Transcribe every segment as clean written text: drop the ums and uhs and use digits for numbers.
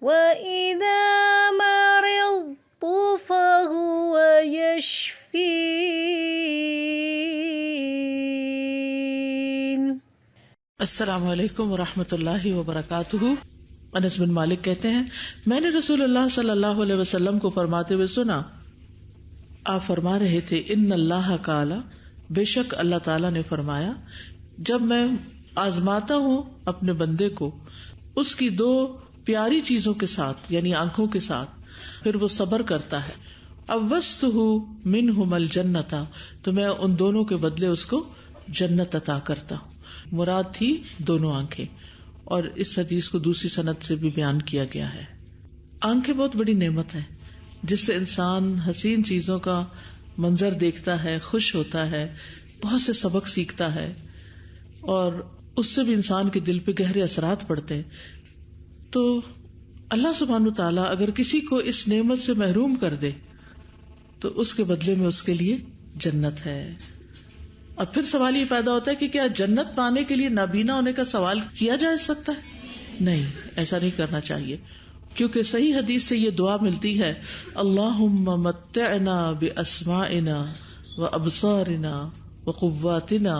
وَإِذَا مَرِضْتُ فَهُوَ يَشْفِينِ۔ السلام علیکم ورحمۃ اللہ وبرکاتہ۔ انس بن مالک کہتے ہیں میں نے رسول اللہ صلی اللہ علیہ وسلم کو فرماتے ہوئے سنا، آپ فرما رہے تھے ان اللہ قال، بے شک اللہ تعالیٰ نے فرمایا، جب میں آزماتا ہوں اپنے بندے کو اس کی دو پیاری چیزوں کے ساتھ یعنی آنکھوں کے ساتھ، پھر وہ صبر کرتا ہے، اوستہ منہم الجنۃ، تو میں ان دونوں کے بدلے اس کو جنت عطا کرتا ہوں۔ مراد تھی دونوں آنکھیں، اور اس حدیث کو دوسری سند سے بھی بیان کیا گیا ہے۔ آنکھیں بہت بڑی نعمت ہے جس سے انسان حسین چیزوں کا منظر دیکھتا ہے، خوش ہوتا ہے، بہت سے سبق سیکھتا ہے، اور اس سے بھی انسان کے دل پہ گہرے اثرات پڑتے ہیں۔ تو اللہ سبحانہ تعالیٰ اگر کسی کو اس نعمت سے محروم کر دے تو اس کے بدلے میں اس کے لیے جنت ہے۔ اب پھر سوال یہ پیدا ہوتا ہے کہ کیا جنت پانے کے لیے نابینا ہونے کا سوال کیا جا سکتا ہے؟ نہیں، ایسا نہیں کرنا چاہیے، کیونکہ صحیح حدیث سے یہ دعا ملتی ہے، اللہم متعنا باسماعنا وابصارنا وقواتنا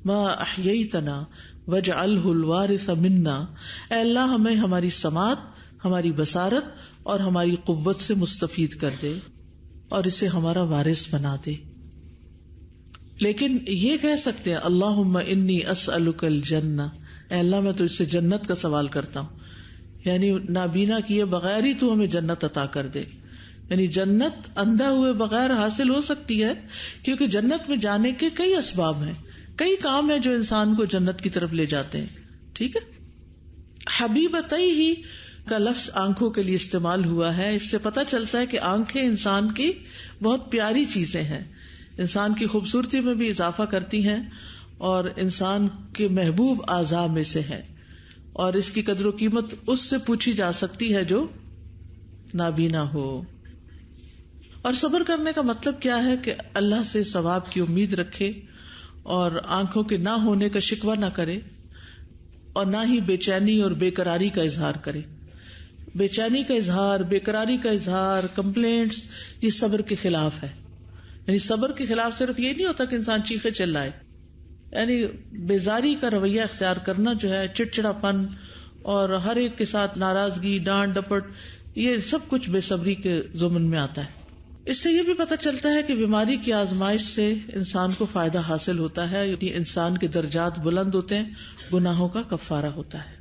ما احییتنا واجعلہ الوارث منا، اے اللہ ہمیں ہماری سماعت، ہماری بصارت اور ہماری قوت سے مستفید کر دے اور اسے ہمارا وارث بنا دے۔ لیکن یہ کہہ سکتے ہیں اللہم انی اسألک الجنہ، اے اللہ میں تجھ سے جنت کا سوال کرتا ہوں، یعنی نابینا کیے بغیر ہی تو ہمیں جنت عطا کر دے۔ یعنی جنت اندھا ہوئے بغیر حاصل ہو سکتی ہے، کیونکہ جنت میں جانے کے کئی اسباب ہیں، کئی کام ہیں جو انسان کو جنت کی طرف لے جاتے ہیں، ٹھیک ہے۔ حبیبتیہ کا لفظ آنکھوں کے لیے استعمال ہوا ہے، اس سے پتہ چلتا ہے کہ آنکھیں انسان کی بہت پیاری چیزیں ہیں، انسان کی خوبصورتی میں بھی اضافہ کرتی ہیں اور انسان کے محبوب اعضاء میں سے ہے، اور اس کی قدر و قیمت اس سے پوچھی جا سکتی ہے جو نابینا ہو۔ اور صبر کرنے کا مطلب کیا ہے کہ اللہ سے ثواب کی امید رکھے اور آنکھوں کے نہ ہونے کا شکوہ نہ کرے، اور نہ ہی بے چینی اور بے قراری کا اظہار کرے۔ بے چینی کا اظہار، بے قراری کا اظہار، کمپلینٹس، یہ صبر کے خلاف ہے۔ یعنی صبر کے خلاف صرف یہ نہیں ہوتا کہ انسان چیخے چلائے، یعنی بیزاری کا رویہ اختیار کرنا جو ہے، چڑچڑا پن اور ہر ایک کے ساتھ ناراضگی، ڈانٹ ڈپٹ، یہ سب کچھ بے صبری کے ضمن میں آتا ہے۔ اس سے یہ بھی پتہ چلتا ہے کہ بیماری کی آزمائش سے انسان کو فائدہ حاصل ہوتا ہے، یعنی انسان کے درجات بلند ہوتے ہیں، گناہوں کا کفارہ ہوتا ہے۔